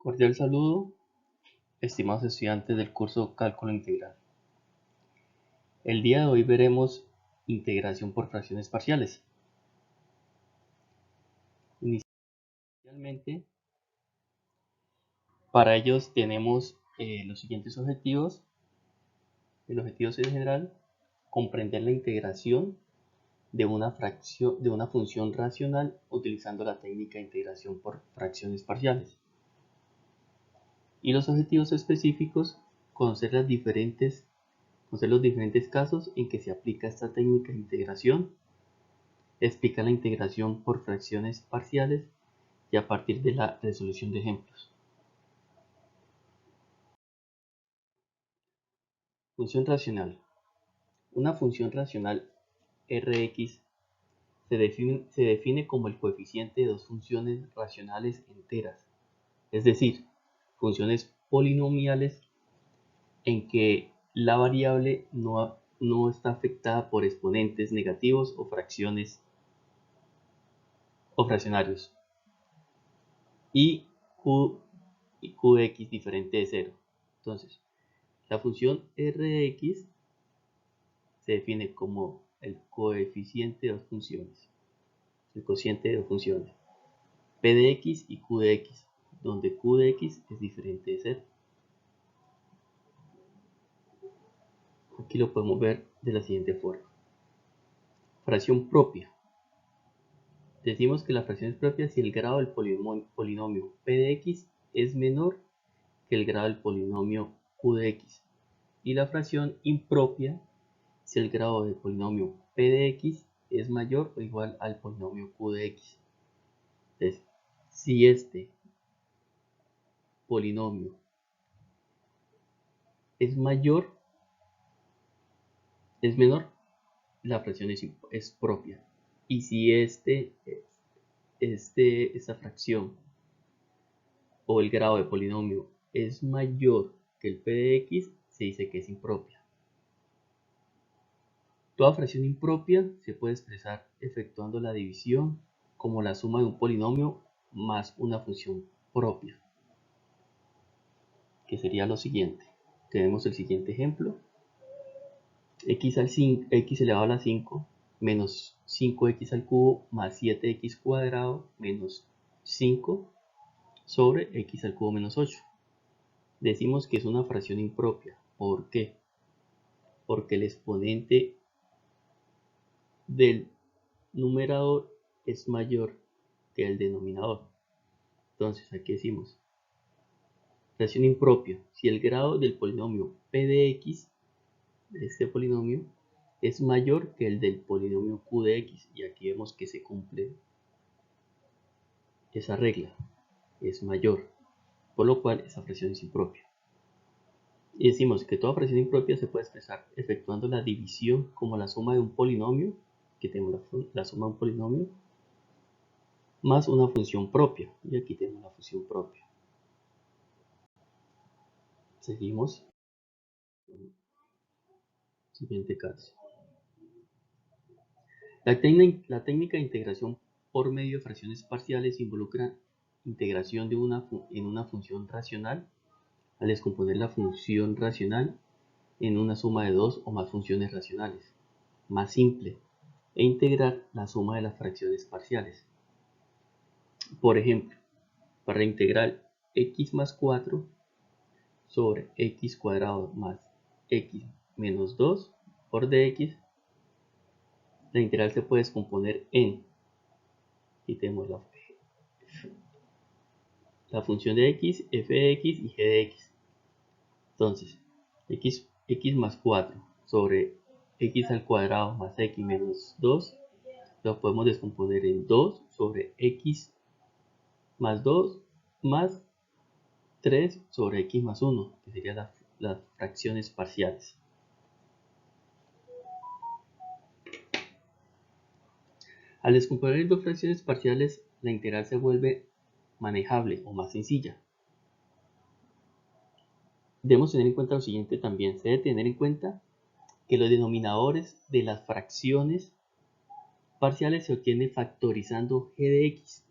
Cordial saludo, estimados estudiantes del curso Cálculo Integral. El día de hoy veremos integración por fracciones parciales. Inicialmente, para ellos tenemos los siguientes objetivos. El objetivo es en general comprender la integración de una función racional utilizando la técnica de integración por fracciones parciales. Y los objetivos específicos, conocer los diferentes casos en que se aplica esta técnica de integración, explica la integración por fracciones parciales y a partir de la resolución de ejemplos. Función racional. Una función racional Rx se define como el coeficiente de dos funciones racionales enteras, es decir, funciones polinomiales en que la variable no está afectada por exponentes negativos o fracciones o fraccionarios, y q de x diferente de 0. Entonces, la función Rx se define como el coeficiente de dos funciones, el cociente de dos funciones, p de x y q de x, donde q de x es diferente de 0. Aquí lo podemos ver de la siguiente forma. Fracción propia. Decimos que la fracción es propia si el grado del polinomio p de x es menor que el grado del polinomio q de x. Y la fracción impropia si el grado del polinomio p de x es mayor o igual al polinomio q de x. Entonces, si este polinomio es menor, la fracción es propia. Y si esta fracción o el grado de polinomio es mayor que el p de x, se dice que es impropia. Toda fracción impropia se puede expresar efectuando la división como la suma de un polinomio más una función propia, que sería lo siguiente. Tenemos el siguiente ejemplo: x elevado a la 5 menos 5x al cubo más 7x cuadrado menos 5 sobre x al cubo menos 8. Decimos que es una fracción impropia. ¿Por qué? Porque el exponente del numerador es mayor que el denominador. Entonces aquí decimos fracción impropia si el grado del polinomio p de x, de este polinomio, es mayor que el del polinomio q de x, y aquí vemos que se cumple esa regla, es mayor, por lo cual esa fracción es impropia. Y decimos que toda fracción impropia se puede expresar efectuando la división como la suma de un polinomio, que tenemos la suma de un polinomio, más una función propia, y aquí tenemos la función propia. Seguimos. Siguiente caso. La técnica de integración por medio de fracciones parciales involucra integración en una función racional al descomponer la función racional en una suma de dos o más funciones racionales, más simple, e integrar la suma de las fracciones parciales. Por ejemplo, para la integral x más 4 sobre x cuadrado más x menos 2 por dx, la integral se puede descomponer en, y tenemos la función de x, f de x y g de x. Entonces, x más 4 sobre x al cuadrado más x menos 2 lo podemos descomponer en 2 sobre x más 2 más 3 sobre x más 1, que serían las fracciones parciales. Al descomponer dos fracciones parciales, la integral se vuelve manejable o más sencilla. Debemos tener en cuenta lo siguiente también. Se debe tener en cuenta que los denominadores de las fracciones parciales se obtienen factorizando g de x.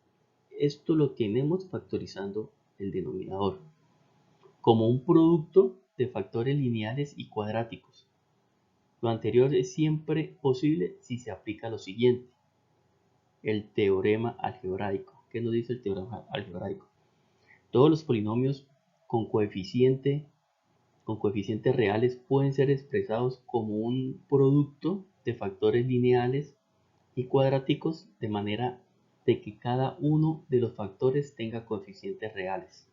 Esto lo tenemos factorizando el denominador, como un producto de factores lineales y cuadráticos. Lo anterior es siempre posible si se aplica lo siguiente: el teorema algebraico. ¿Qué nos dice el teorema algebraico? Todos los polinomios con coeficientes reales pueden ser expresados como un producto de factores lineales y cuadráticos, de manera de que cada uno de los factores tenga coeficientes reales.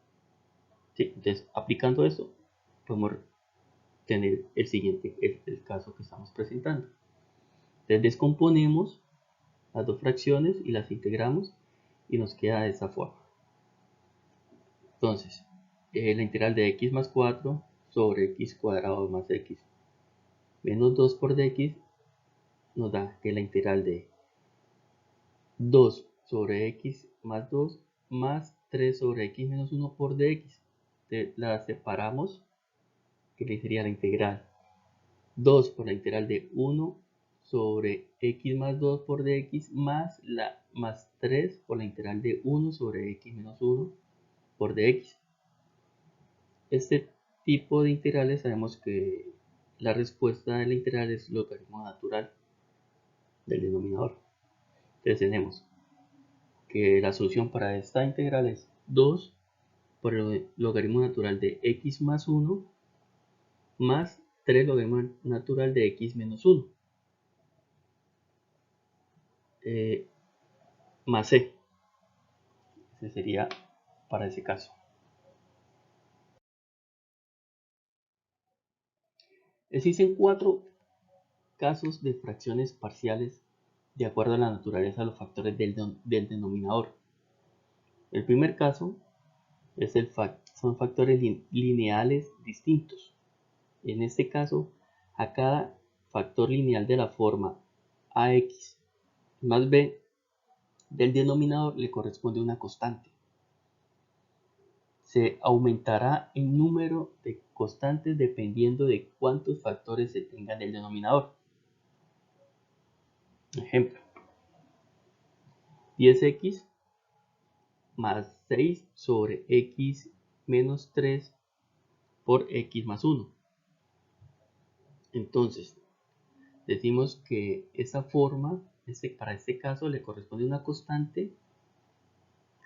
¿Sí? Entonces, aplicando eso, podemos tener el siguiente, el caso que estamos presentando. Entonces, descomponemos las dos fracciones y las integramos y nos queda de esta forma. Entonces, la integral de x más 4 sobre x cuadrado más x menos 2 por dx nos da que la integral de 2 sobre x más 2 más 3 sobre x menos 1 por dx. La separamos, que sería la integral 2 por la integral de 1 sobre x más 2 por dx más 3 por la integral de 1 sobre x menos 1 por dx. Este tipo de integrales sabemos que la respuesta de la integral es logaritmo natural del denominador. Entonces tenemos que la solución para esta integral es 2 por el logaritmo natural de x más 1 más 3 logaritmo natural de x menos 1 más c. Ese sería para ese caso. Existen 4 casos de fracciones parciales de acuerdo a la naturaleza de los factores del denominador. El primer caso es son factores lineales distintos. En este caso, a cada factor lineal de la forma ax más b del denominador le corresponde una constante. Se aumentará el número de constantes dependiendo de cuántos factores se tengan del denominador. Ejemplo: 10x más 6 sobre x menos 3 por x más 1. Entonces, decimos que esa forma, para este caso, le corresponde una constante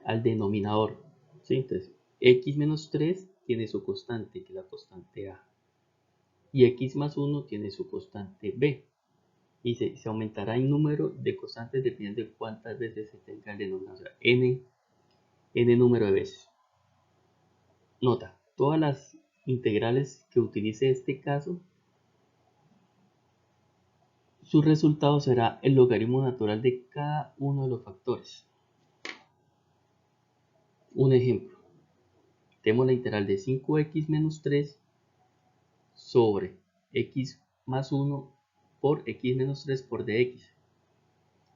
al denominador. ¿Sí? Entonces, x menos 3 tiene su constante, que es la constante a. Y x más 1 tiene su constante b. Y se aumentará el número de constantes dependiendo de cuántas veces se tenga el denominador. O sea, n número de veces. Nota, todas las integrales que utilice este caso, su resultado será el logaritmo natural de cada uno de los factores. Un ejemplo: tenemos la integral de 5x menos 3 sobre x más 1 por x menos 3 por dx.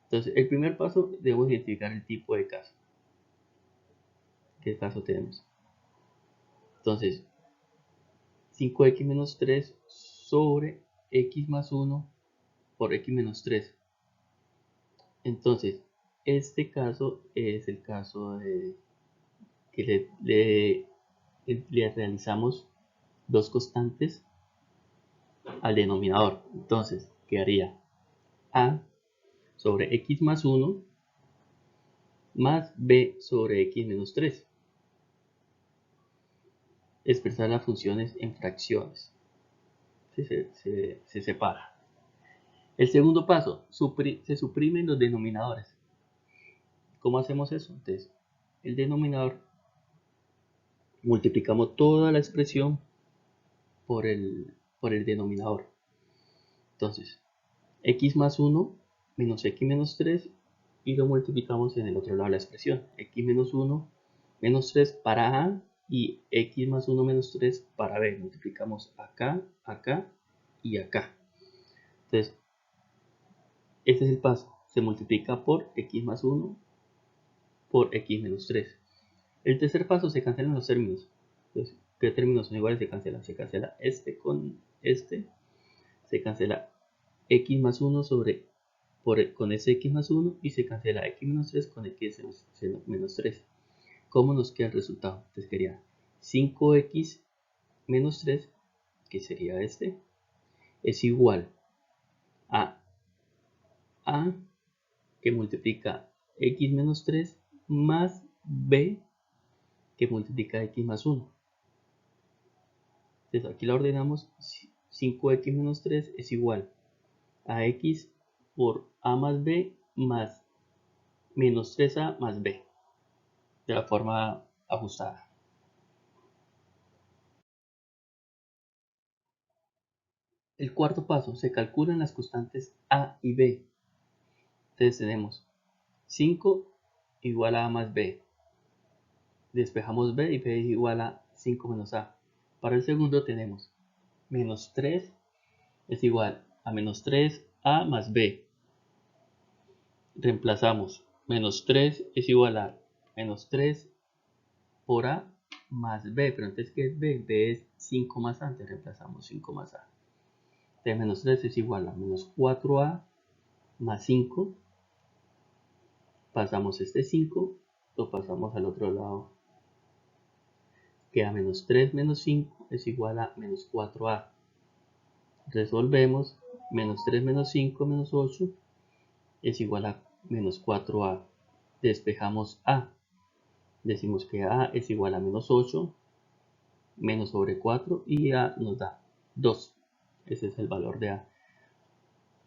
Entonces, el primer paso, debemos identificar el tipo de caso. ¿Qué caso tenemos? Entonces, 5x menos 3 sobre x más 1 por x menos 3. Entonces, este caso es el caso de que le realizamos dos constantes al denominador. Entonces, quedaría a sobre x más 1 más b sobre x menos 3. Expresar las funciones en fracciones. Se separa. El segundo paso, se suprimen los denominadores. ¿Cómo hacemos eso? Entonces, el denominador, multiplicamos toda la expresión por el denominador. Entonces, x más 1 menos x menos 3, y lo multiplicamos en el otro lado de la expresión. X menos 1 menos 3 para a y x más 1 menos 3 para b. Multiplicamos acá, acá y acá. Entonces, este es el paso. Se multiplica por x más 1 por x menos 3. El tercer paso, se cancelan los términos. Entonces, ¿qué términos son iguales? Se cancela este con este. Se cancela x más 1 con ese x más 1 y se cancela x menos 3 con x menos 3. ¿cómo nos queda el resultado? Entonces quería 5x menos 3, que sería este, es igual a a que multiplica x menos 3 más b que multiplica x más 1. Entonces aquí la ordenamos. 5x menos 3 es igual a x por a más b más menos 3a más b, de la forma ajustada. El cuarto paso, se calculan las constantes a y b. Entonces tenemos 5 igual a más b. Despejamos b y b es igual a 5 menos a. Para el segundo tenemos menos 3 es igual a menos 3a más b. Reemplazamos menos 3 es igual a menos 3 por a más b. Pero entonces, ¿qué es b? B es 5 más a. Entonces reemplazamos 5 más a. Entonces menos 3 es igual a menos 4a más 5. Pasamos este 5, lo pasamos al otro lado. Queda menos 3 menos 5 es igual a menos 4a. Resolvemos. Menos 3 menos 5 menos 8 es igual a menos 4a. Despejamos a. Decimos que a es igual a menos 8 menos sobre 4 y a nos da 2. Ese es el valor de a.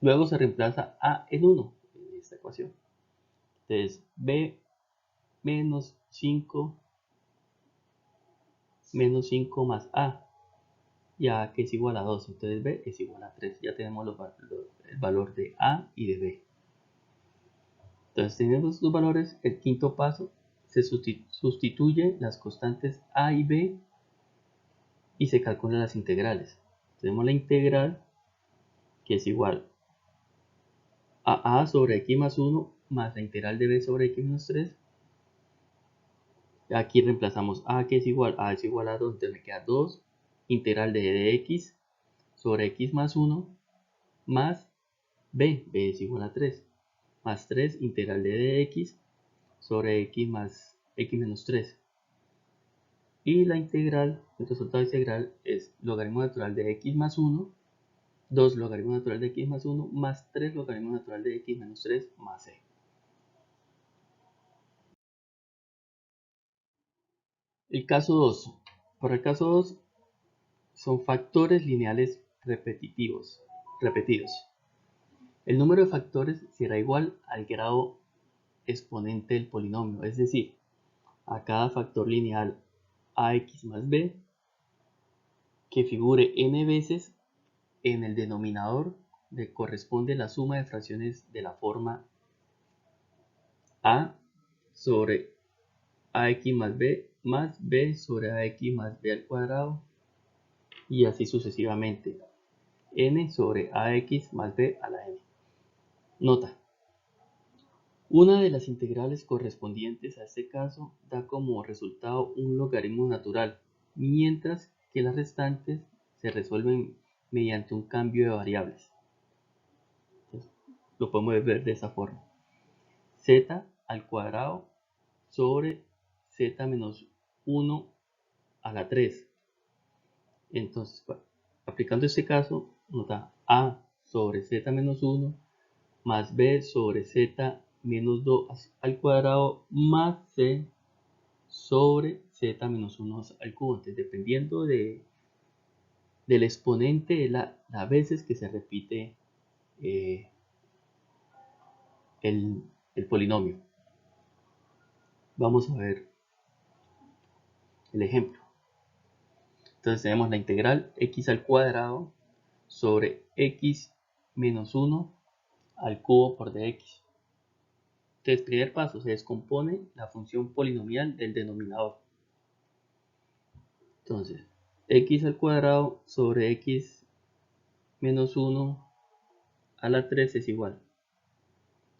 Luego se reemplaza a en 1 en esta ecuación. Entonces b menos 5 más a, y a que es igual a 2. Entonces b es igual a 3. Ya tenemos el valor de a y de b. Entonces teniendo estos valores, el quinto paso, se sustituye las constantes a y b y se calculan las integrales. Tenemos la integral que es igual a sobre x más 1 más la integral de b sobre x menos 3. Aquí reemplazamos a que es igual a 2, entonces me queda 2 integral de x sobre x más 1 más b es igual a 3, más 3 integral de dx sobre x más x menos 3. Y la integral, el resultado integral es logaritmo natural de x más 1, 2 logaritmo natural de x más 1 más 3 logaritmo natural de x menos 3 más c. El caso 2. Para el caso 2 son factores lineales repetidos. El número de factores será igual al grado exponente del polinomio, es decir, a cada factor lineal ax más b que figure n veces en el denominador le corresponde la suma de fracciones de la forma a sobre ax más b sobre ax más b al cuadrado y así sucesivamente, n sobre ax más b a la n. Nota: una de las integrales correspondientes a este caso da como resultado un logaritmo natural, mientras que las restantes se resuelven mediante un cambio de variables. Entonces, lo podemos ver de esa forma: z al cuadrado sobre z menos 1 a la 3. Entonces, aplicando este caso, nos da a sobre z menos 1 más b sobre z menos 2 al cuadrado más c sobre z menos 1 al cubo. Entonces, dependiendo del exponente de las veces que se repite eh, el polinomio. Vamos a ver el ejemplo. Entonces tenemos la integral x al cuadrado sobre x menos 1 al cubo por dx. Entonces, primer paso, se descompone la función polinomial del denominador. Entonces, x al cuadrado sobre x menos 1 a la 3 es igual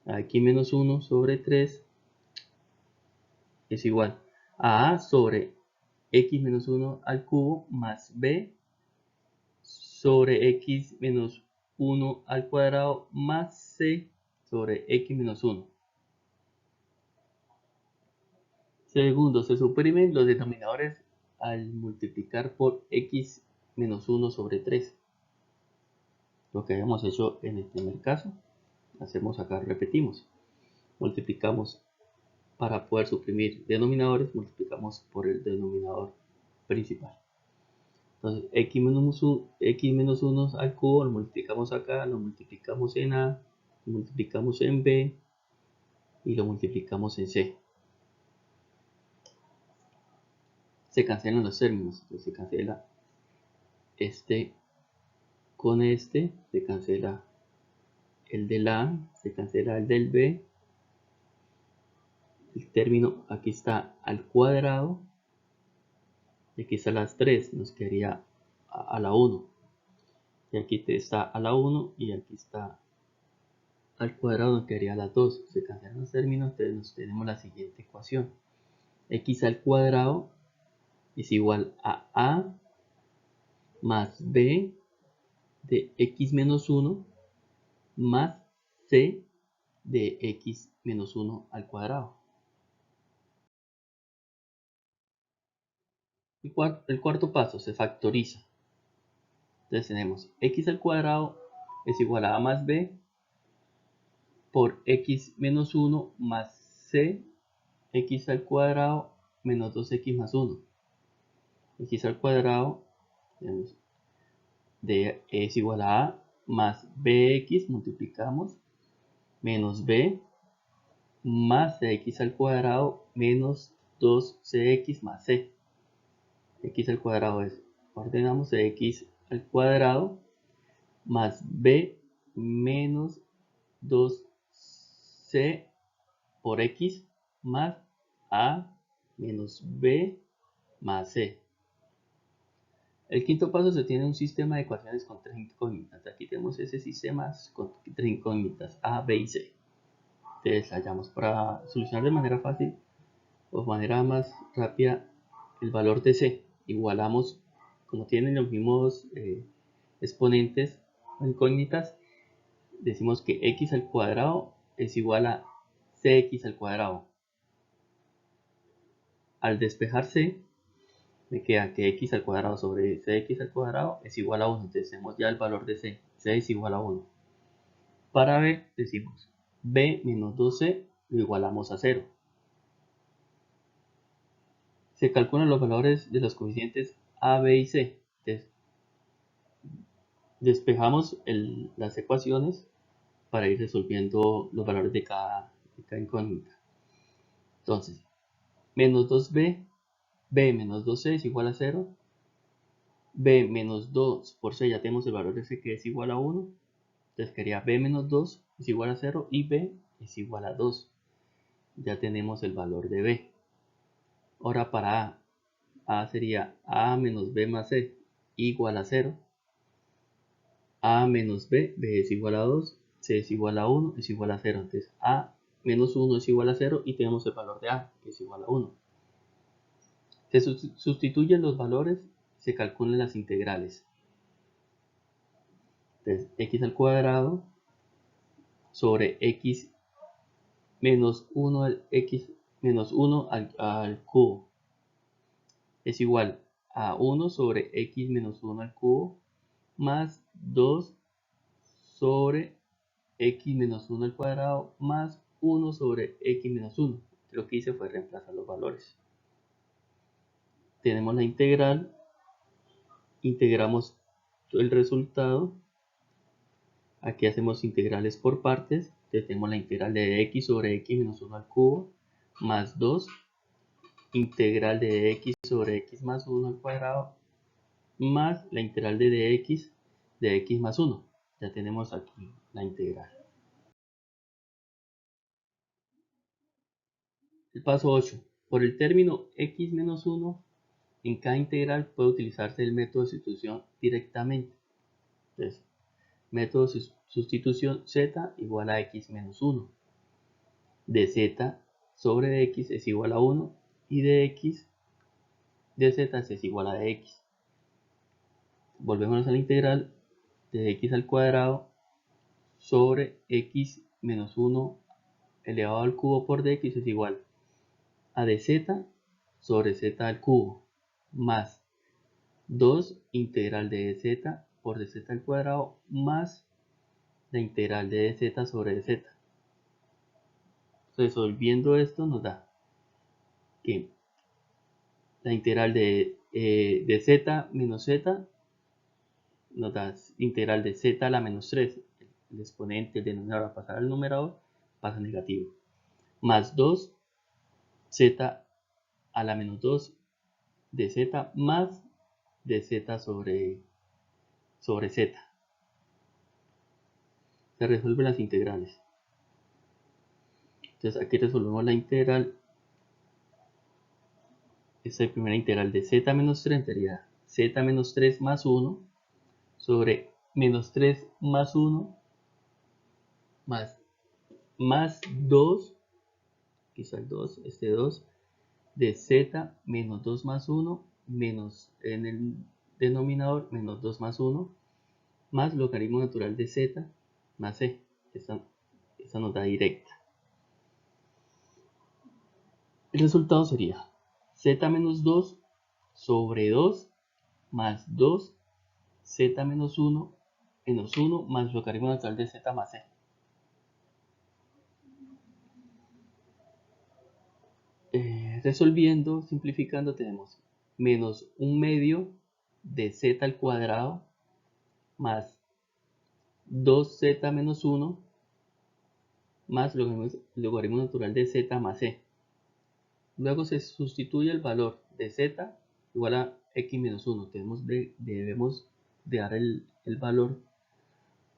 a x menos 1 sobre 3 es igual a sobre x menos 1 al cubo más b sobre x menos 1 al cuadrado más c sobre x menos 1. Segundo, se suprimen los denominadores al multiplicar por x menos 1 sobre 3. Lo que habíamos hecho en el primer caso, hacemos acá, repetimos. Multiplicamos para poder suprimir denominadores, multiplicamos por el denominador principal. Entonces, x menos 1 al cubo lo multiplicamos acá, lo multiplicamos en a, lo multiplicamos en b y lo multiplicamos en c. Se cancelan los términos, entonces se cancela este con este, se cancela el del a, se cancela el del b, el término aquí está al cuadrado, y aquí está las 3, nos quedaría a la 1, y aquí está a la 1 y aquí está al cuadrado, nos quedaría a la 2, se cancelan los términos, entonces nos tenemos la siguiente ecuación: x al cuadrado es igual a más b de x menos 1 más c de x menos 1 al cuadrado. El cuarto paso se factoriza. Entonces tenemos x al cuadrado es igual a más b por x menos 1 más c x al cuadrado menos 2x más 1. X al cuadrado tenemos es igual a más bx, multiplicamos, menos b más cx al cuadrado menos 2cx más c. X al cuadrado es, ordenamos, x al cuadrado más b menos 2c por x más a menos b más c. El quinto paso se tiene un sistema de ecuaciones con tres incógnitas. Aquí tenemos ese sistema con tres incógnitas a, b y c. Entonces hallamos, para solucionar de manera fácil o de manera más rápida, el valor de c. Igualamos, como tienen los mismos exponentes o incógnitas, decimos que x al cuadrado es igual a cx al cuadrado. Al despejar c, me queda que x al cuadrado sobre cx al cuadrado es igual a 1. Entonces tenemos ya el valor de c. C es igual a 1. Para b decimos b menos 2c lo igualamos a 0. Se calculan los valores de los coeficientes a, b y c. Entonces, despejamos las ecuaciones para ir resolviendo los valores de cada incógnita. Entonces, menos 2b, b menos 2c es igual a 0. B menos 2 por c, ya tenemos el valor de c que es igual a 1. Entonces quedaría b menos 2 es igual a 0 y b es igual a 2. Ya tenemos el valor de b. Ahora para a sería a menos b más c igual a 0. A menos b, b es igual a 2, c es igual a 1, es igual a 0. Entonces a menos 1 es igual a 0 y tenemos el valor de a, que es igual a 1. Se sustituyen los valores, se calculan las integrales. Entonces x al cuadrado sobre x menos 1 al cubo es igual a 1 sobre x menos 1 al cubo más 2 sobre x menos 1 al cuadrado más 1 sobre x menos 1. Lo que hice fue reemplazar los valores. Tenemos la integral, integramos el resultado. Aquí hacemos integrales por partes. Entonces tenemos la integral de x sobre x menos 1 al cubo más 2 integral de x sobre x más 1 al cuadrado más la integral de dx de x más 1. Ya tenemos aquí la integral. El paso 8. Por el término x menos 1, en cada integral puede utilizarse el método de sustitución directamente. Entonces, método de sustitución z igual a x menos 1. De z sobre x es igual a 1 y de x de z es igual a de x. Volvemos a la integral de x al cuadrado sobre x menos 1 elevado al cubo por dx es igual a de z sobre z al cubo más 2 integral de dz por dz al cuadrado más la integral de dz sobre dz. Resolviendo esto nos da que la integral de z menos z nos da integral de z a la menos 3, el exponente, el denominador a pasar al numerador, pasa negativo, más 2 z a la menos 2 de z más de z sobre z. Se resuelven las integrales. Entonces aquí resolvemos la integral. Esta es la primera integral de z menos 3, sería z menos 3 más 1 sobre menos 3 más 1 más 2, quizá el 2, este 2, de z menos 2 más 1 menos en el denominador menos 2 más 1 más logaritmo natural de z más c. Esta nos da directa. El resultado sería z menos 2 sobre 2 más 2 z menos 1 menos 1 más logaritmo natural de z más c. Resolviendo, simplificando, tenemos menos 1 medio de z al cuadrado más 2z menos 1 más logaritmo natural de z más c. Luego se sustituye el valor de z igual a x menos 1. Debemos de dar el valor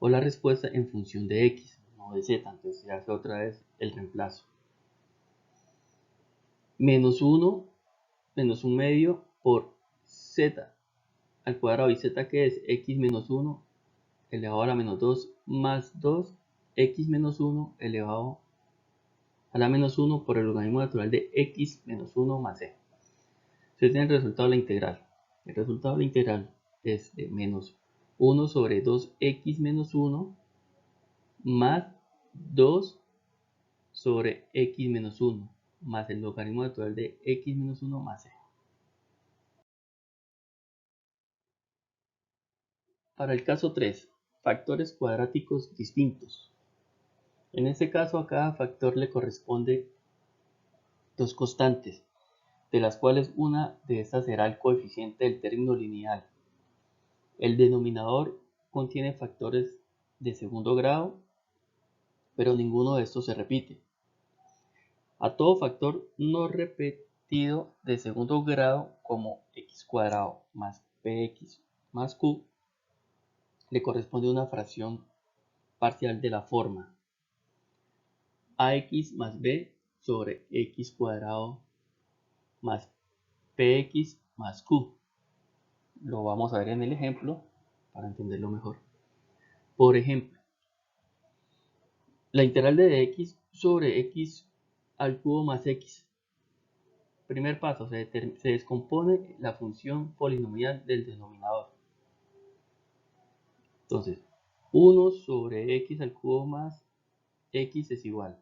o la respuesta en función de x, no de z. Entonces se hace otra vez el reemplazo. Menos 1 medio por z al cuadrado, y z que es x menos 1 elevado a la menos 2 más 2 x menos 1 elevado a la menos 1 por el logaritmo natural de x menos 1 más c. Se tiene el resultado de la integral. El resultado de la integral es de menos 1 sobre 2x menos 1 más 2 sobre x menos 1 más el logaritmo natural de x menos 1 más c. Para el caso 3, factores cuadráticos distintos. En este caso a cada factor le corresponde dos constantes, de las cuales una de estas será el coeficiente del término lineal. El denominador contiene factores de segundo grado, pero ninguno de estos se repite. A todo factor no repetido de segundo grado, como x cuadrado más px más q, le corresponde una fracción parcial de la forma ax más b sobre x cuadrado más px más q. Lo vamos a ver en el ejemplo para entenderlo mejor. Por ejemplo, la integral de x sobre x al cubo más x. Primer paso, se descompone la función polinomial del denominador. Entonces, 1 sobre x al cubo más x es igual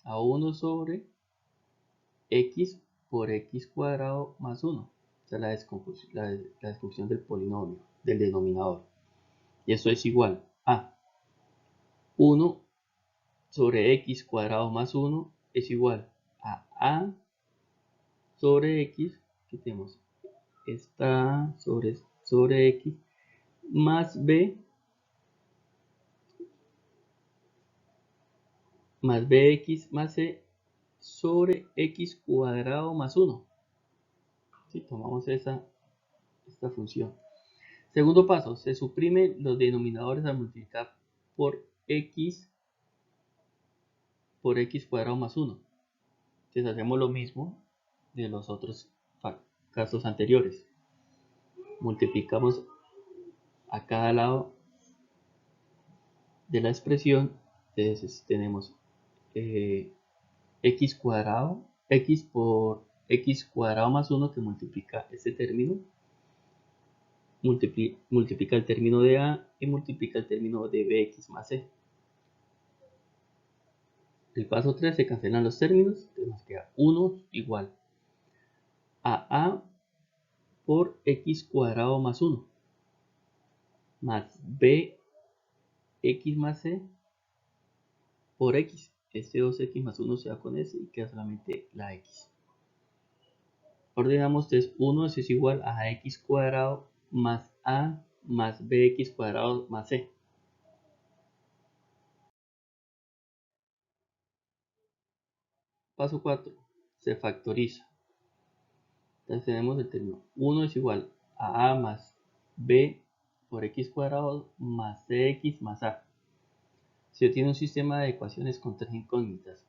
a 1 sobre x por x cuadrado más 1. Esa es la descomposición del polinomio, del denominador. Y esto es igual a 1 sobre x cuadrado más 1 es igual a sobre x, que tenemos esta sobre x más b más bx más c sobre x cuadrado más 1. Si tomamos esta función. Segundo paso, se suprimen los denominadores al multiplicar por x cuadrado más 1. Entonces hacemos lo mismo de los otros casos anteriores. Multiplicamos a cada lado de la expresión. Entonces tenemos x cuadrado, x por x cuadrado más 1, que multiplica este término, multiplica el término de a y multiplica el término de bx más c. El paso 3, se cancelan los términos, entonces nos queda 1 igual a a por x cuadrado más 1 más b x más c por x. Este 2x más 1 se va con s y queda solamente la x. Ordenamos, entonces 1 es igual a x cuadrado más a más bx cuadrado más c. Paso 4. Se factoriza. Entonces tenemos el término 1 es igual a más b por x cuadrado más cx más a. Se obtiene un sistema de ecuaciones con tres incógnitas,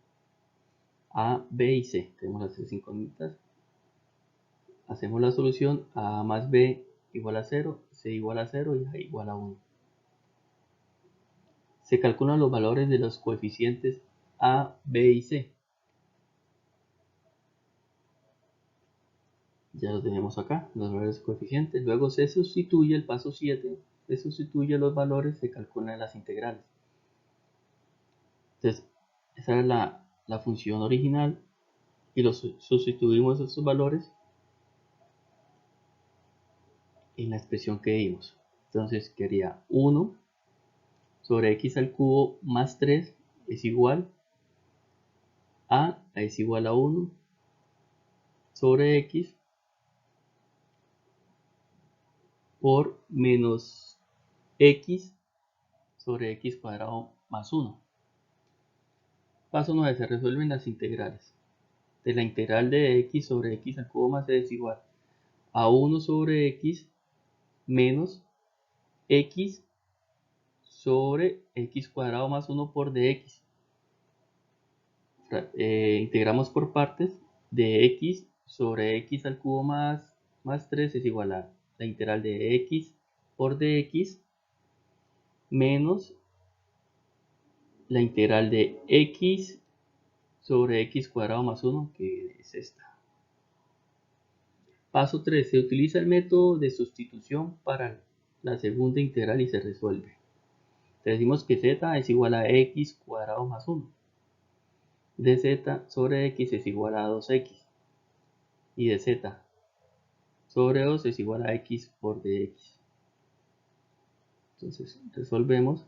a, b y c. Tenemos las tres incógnitas. Hacemos la solución, a más b igual a 0, c igual a 0 y a igual a 1. Se calculan los valores de los coeficientes a, b y c. Ya lo tenemos acá, los valores coeficientes. Luego se sustituye el paso 7, se sustituye los valores, se calculan las integrales. Entonces, esa es la función original y los sustituimos esos valores en la expresión que dimos. Entonces, quedaría 1 sobre x al cubo más 3 es igual a es igual a 1 sobre x por menos x sobre x cuadrado más 1. Paso 9. Se resuelven las integrales. De la integral de x sobre x al cubo más c es igual a 1 sobre x menos x sobre x cuadrado más 1 por dx. Integramos por partes. De x sobre x al cubo más 3 es igual a la integral de x por dx menos la integral de x sobre x cuadrado más 1, que es esta. Paso 3. Se utiliza el método de sustitución para la segunda integral y se resuelve. Decimos que z es igual a x cuadrado más 1. dz sobre x es igual a 2x. Y dz sobre 2 es igual a x por dx. Entonces resolvemos.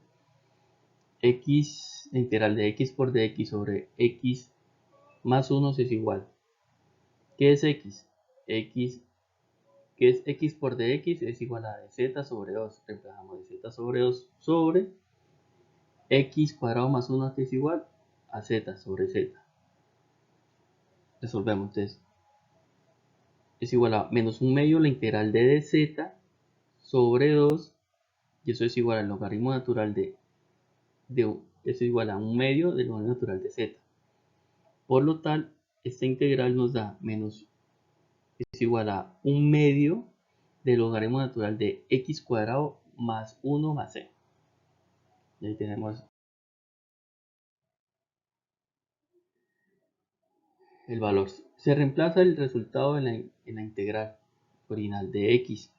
X, la integral de x por dx sobre x más 1 es igual. ¿Qué es x? X, que es x por dx, es igual a dz sobre 2. Reemplazamos dz sobre 2 sobre x cuadrado más 1, que es igual a z sobre z. Resolvemos, entonces es igual a menos un medio la integral de dz sobre 2, y eso es igual al logaritmo natural eso es igual a un medio del logaritmo natural de z. Por lo tal, esta integral nos da menos, es igual a un medio del logaritmo natural de x cuadrado más 1 más c. Y ahí tenemos el valor. Se reemplaza el resultado en la integral original de x.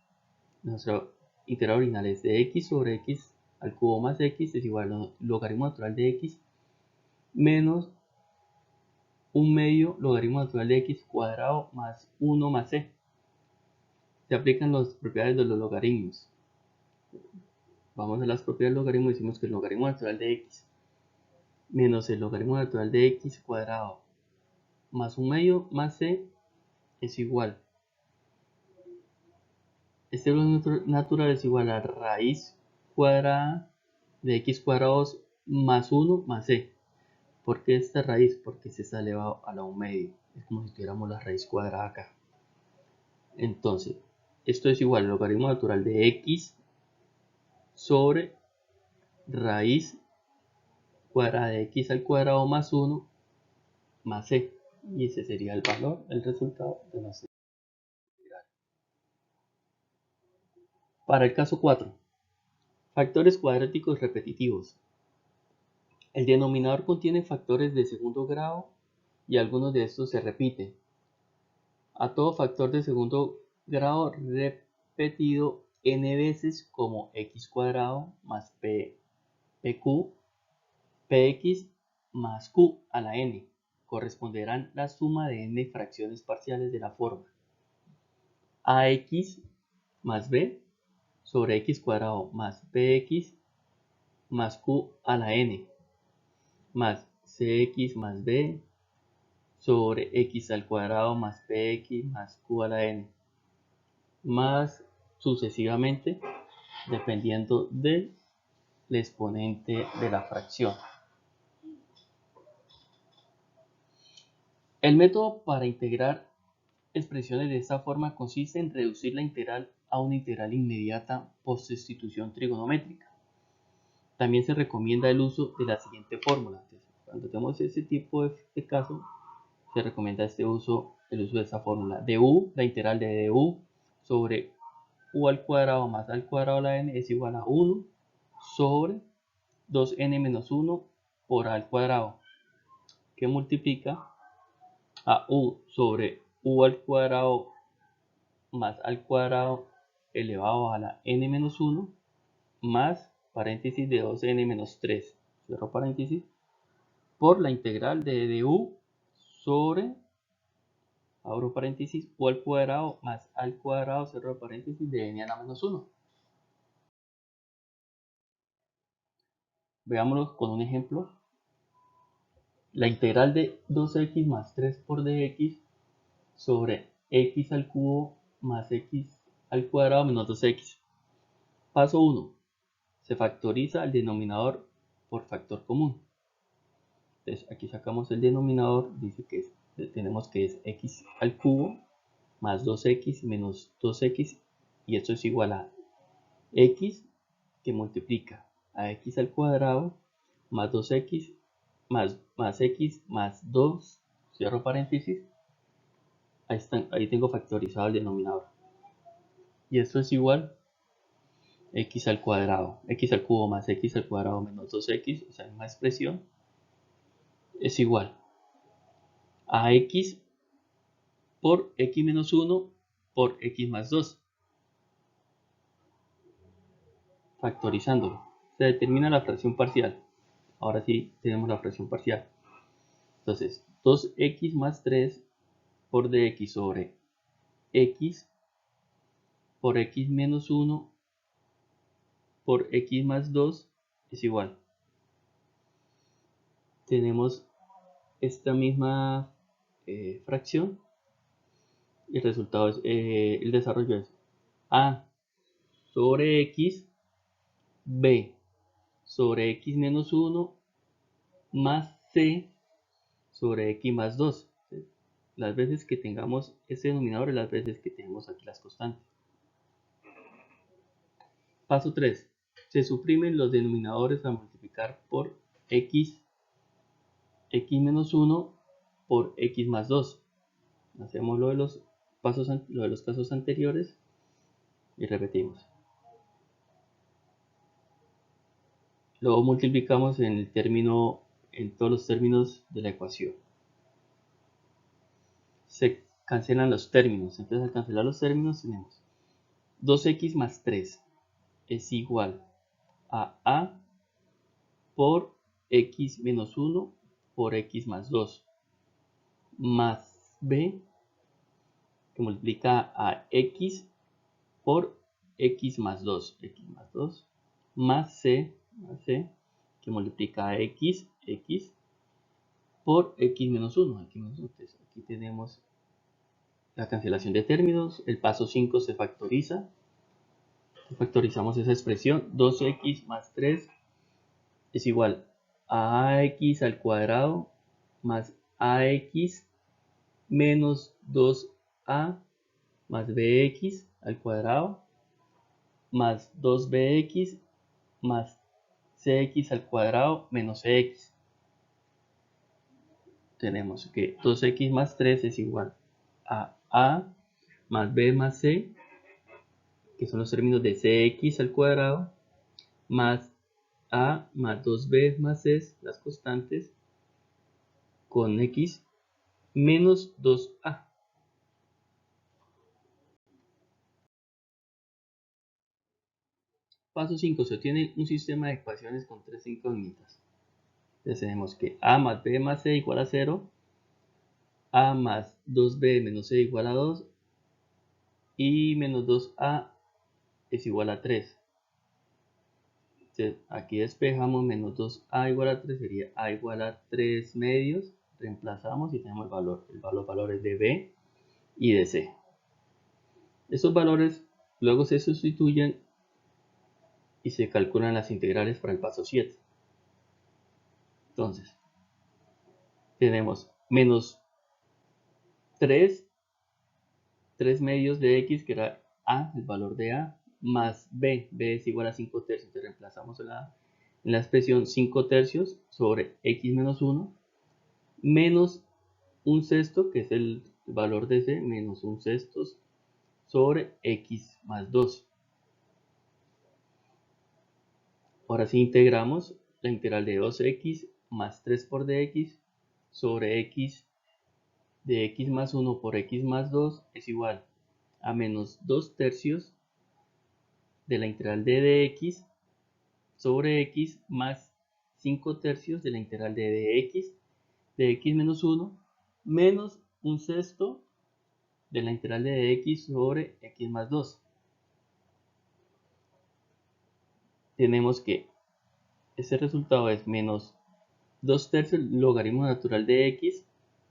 Nuestra integral original es de x sobre x al cubo más x es igual al logaritmo natural de x menos un medio logaritmo natural de x cuadrado más 1 más c. Se aplican las propiedades de los logaritmos. Vamos a las propiedades del logaritmo y decimos que el logaritmo natural de x menos el logaritmo natural de x cuadrado más un medio más c es igual. Este logaritmo natural es igual a raíz cuadrada de x cuadrado más 1 más c. ¿Por qué esta raíz? Porque se está elevado a la 1 medio. Es como si tuviéramos la raíz cuadrada acá. Entonces, esto es igual al logaritmo natural de x sobre raíz cuadrada de x al cuadrado más 1 más c. Y ese sería el valor, el resultado de nuestra integral. Para el caso 4. Factores cuadráticos repetitivos. El denominador contiene factores de segundo grado y algunos de estos se repiten. A todo factor de segundo grado repetido n veces, como x cuadrado más pq, px más q a la n, corresponderán la suma de n fracciones parciales de la forma. ax más b sobre x cuadrado más bx más q a la n más cx más b sobre x al cuadrado más bx más q a la n más sucesivamente dependiendo del exponente de la fracción. El método para integrar expresiones de esta forma consiste en reducir la integral a una integral inmediata por sustitución trigonométrica. También se recomienda el uso de la siguiente fórmula. Entonces, cuando tenemos este tipo de caso, se recomienda el uso de esta fórmula. Du, la integral de du sobre u al cuadrado más al cuadrado de la n es igual a 1 sobre 2n menos 1 por a al cuadrado, que multiplica a u sobre u al cuadrado más al cuadrado elevado a la n menos 1 más paréntesis de 2n menos 3, cierro paréntesis, por la integral de du sobre, abro paréntesis, u al cuadrado más al cuadrado, cierro paréntesis, de n a la menos 1. Veámoslo con un ejemplo. La integral de 2x más 3 por dx sobre x al cubo más x al cuadrado menos 2x. Paso 1. Se factoriza el denominador por factor común. Entonces aquí sacamos el denominador, dice que tenemos que es x al cubo más 2x menos 2x, y esto es igual a x que multiplica a x al cuadrado más 2x más x más 2, cierro paréntesis, ahí tengo factorizado el denominador, y esto es igual x al cuadrado, x al cubo más x al cuadrado menos 2x, esa misma expresión, es igual a x por x menos 1 por x más 2. Factorizándolo, se determina la fracción parcial. Ahora sí tenemos la fracción parcial. Entonces, 2x más 3 por dx sobre x por x menos 1 por x más 2 es igual. Tenemos esta misma fracción, y el resultado es, el desarrollo es a sobre x, b sobre x menos 1 más c sobre x más 2. Las veces que tengamos ese denominador y las veces que tenemos aquí las constantes. Paso 3. Se suprimen los denominadores al multiplicar por x menos 1 por x más 2. Hacemos lo de los casos anteriores y repetimos. Luego multiplicamos en todos los términos de la ecuación. Se cancelan los términos. Entonces, al cancelar los términos tenemos 2x más 3 es igual a por x menos 1 por x más 2 más b que multiplica a x por x más 2, más c que multiplica a x por x menos 1. Entonces, aquí tenemos la cancelación de términos. El paso 5 se factoriza. Factorizamos esa expresión. 2x más 3 es igual a ax al cuadrado más ax menos 2a más bx al cuadrado más 2bx más cx al cuadrado menos cx. Tenemos que 2x más 3 es igual a más b más c, que son los términos de cx al cuadrado, más a más 2b más c, las constantes, con x menos 2a. Paso 5. Se obtiene un sistema de ecuaciones con tres incógnitas. Entonces tenemos que a más b más c igual a 0, a más 2b menos c igual a 2, y menos 2a es igual a 3. Entonces, aquí despejamos, menos 2a igual a 3 sería a igual a 3 medios. Reemplazamos y tenemos el valor. Los valores de b y de c. Estos valores luego se sustituyen y se calculan las integrales para el paso 7. Entonces, tenemos menos 3 medios de x, que era a, el valor de a, más b es igual a 5 tercios. Entonces reemplazamos en la expresión 5 tercios sobre x menos 1, menos un sexto, que es el valor de c, menos un sexto sobre x más 2. Ahora sí integramos la integral de 2x más 3 por dx sobre x de x más 1 por x más 2 es igual a menos 2 tercios de la integral de dx sobre x más 5 tercios de la integral de dx de x menos 1 menos un sexto de la integral de dx sobre x más 2. Tenemos que ese resultado es menos 2 tercios logaritmo natural de x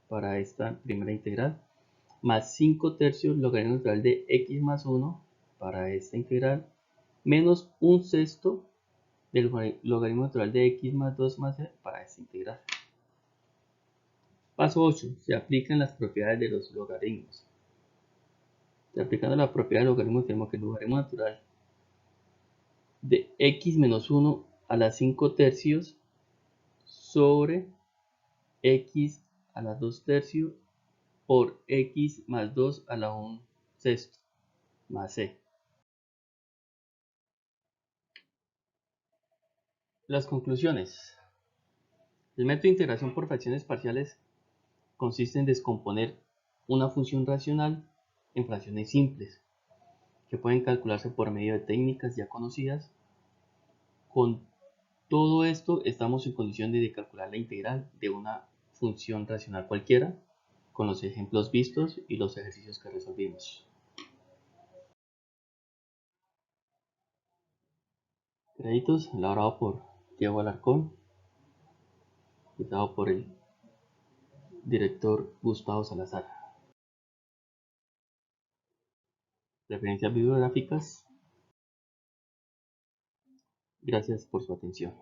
para esta primera integral, más 5 tercios logaritmo natural de x más 1 para esta integral, menos un sexto del logaritmo natural de x más 2 más c para esta integral. Paso 8. Se aplican las propiedades de los logaritmos. Aplicando la propiedad del logaritmo, tenemos que el logaritmo natural de x menos 1 a la 5 tercios sobre x a la 2 tercios por x más 2 a la 1 sexto más c. Las conclusiones. El método de integración por fracciones parciales consiste en descomponer una función racional en fracciones simples, que pueden calcularse por medio de técnicas ya conocidas. Con todo esto estamos en condición de calcular la integral de una función racional cualquiera, con los ejemplos vistos y los ejercicios que resolvimos. Créditos elaborado por Diego Alarcón, editado por el director Gustavo Salazar. Referencias bibliográficas. Gracias por su atención.